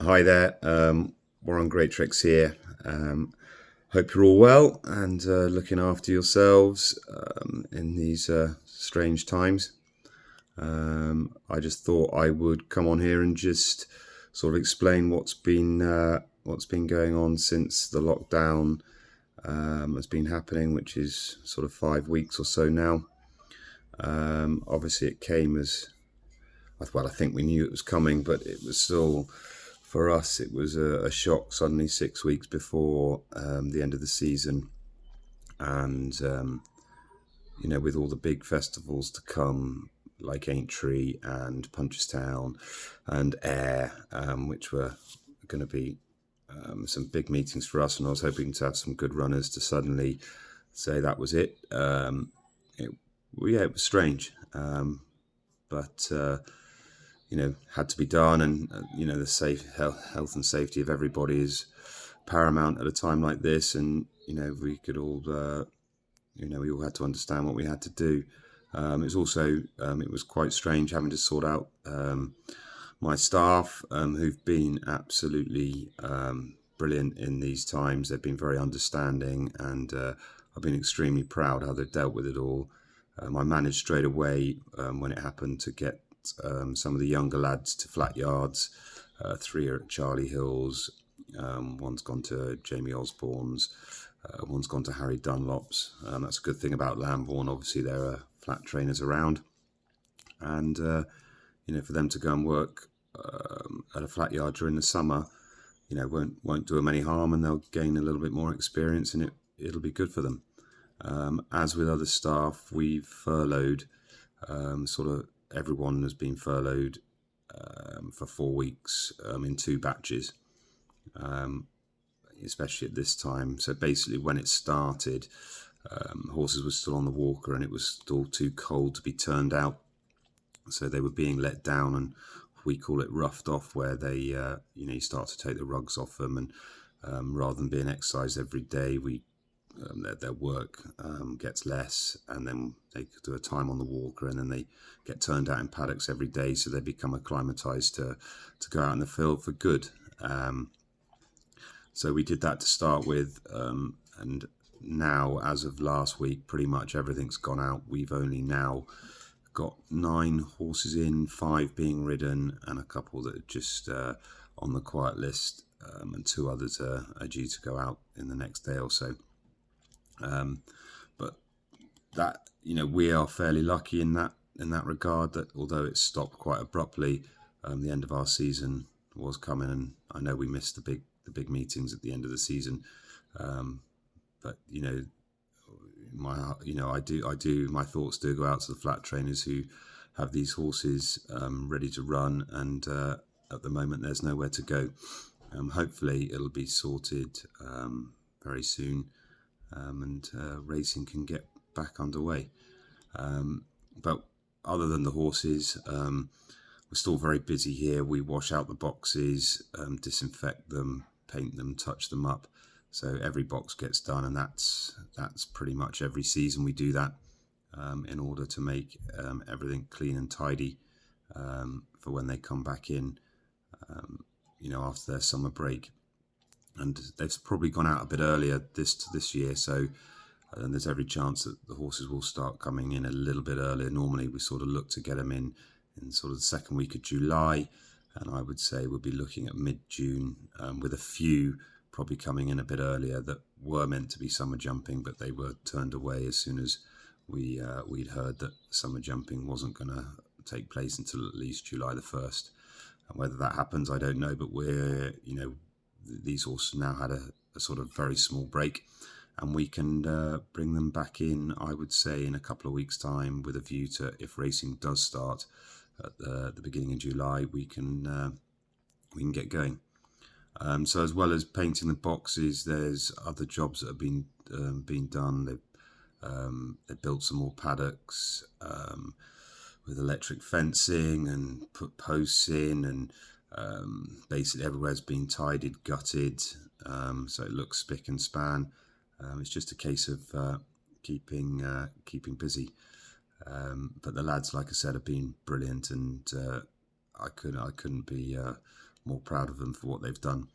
Hi there. We're on Greatrex here. Hope you're all well and looking after yourselves in these strange times. I just thought I would come on here and just sort of explain what's been going on since the lockdown has been happening, which is sort of 5 weeks or so now. Obviously, it came as well. I think we knew it was coming, but it was still, for us, it was a shock suddenly 6 weeks before the end of the season. And, with all the big festivals to come, like Aintree and Punchestown and Air, which were going to be some big meetings for us. And I was hoping to have some good runners to suddenly say that was it. It was strange. But had to be done, and the health and safety of everybody is paramount at a time like this. And we could all, we all had to understand what we had to do. It was quite strange having to sort out my staff, who've been absolutely brilliant in these times. They've been very understanding, and I've been extremely proud how they've dealt with it all. I managed straight away when it happened to get some of the younger lads to flat yards. 3 are at Charlie Hill's. One's gone to Jamie Osborne's. One's gone to Harry Dunlop's. That's a good thing about Lambourne. Obviously, there are flat trainers around, and for them to go and work at a flat yard during the summer, won't do them any harm, and they'll gain a little bit more experience, and it'll be good for them. As with other staff, we've furloughed. Sort of everyone has been furloughed for 4 weeks in 2 batches, especially at this time. So basically, when it started, horses were still on the walker, and it was still too cold to be turned out. So they were being let down, and we call it roughed off, where they, you start to take the rugs off them, and rather than being exercised every day, their work gets less, and then they do a time on the walker, and then they get turned out in paddocks every day, so they become acclimatized to go out in the field for good. So we did that to start with, and now, as of last week, pretty much everything's gone out. We've only now got 9 horses in, 5 being ridden, and a couple that are just on the quiet list, and 2 others are due to go out in the next day or so. But that, we are fairly lucky in that regard, that although it stopped quite abruptly, the end of our season was coming, and I know we missed the big meetings at the end of the season. But my thoughts do go out to the flat trainers who have these horses ready to run, and at the moment there's nowhere to go. Hopefully it'll be sorted very soon. And racing can get back underway. But other than the horses, we're still very busy here. We wash out the boxes, disinfect them, paint them, touch them up. So every box gets done, and that's pretty much every season we do that in order to make everything clean and tidy for when they come back in, after their summer break. And they've probably gone out a bit earlier this year, so there's every chance that the horses will start coming in a little bit earlier. Normally we sort of look to get them in sort of the second week of July, and I would say we'll be looking at mid-June, with a few probably coming in a bit earlier that were meant to be summer jumping, but they were turned away as soon as we'd heard that summer jumping wasn't going to take place until at least July the 1st. And whether that happens, I don't know, but these horses now had a sort of very small break, and we can bring them back in, I would say, in a couple of weeks' time, with a view to, if racing does start at the beginning of July, we can get going. So as well as painting the boxes, there's other jobs that have been done. They've built some more paddocks with electric fencing, and put posts in, and basically everywhere's been tidied, gutted, so it looks spick and span. It's just a case of keeping busy. But the lads, like I said, have been brilliant, and I couldn't be more proud of them for what they've done.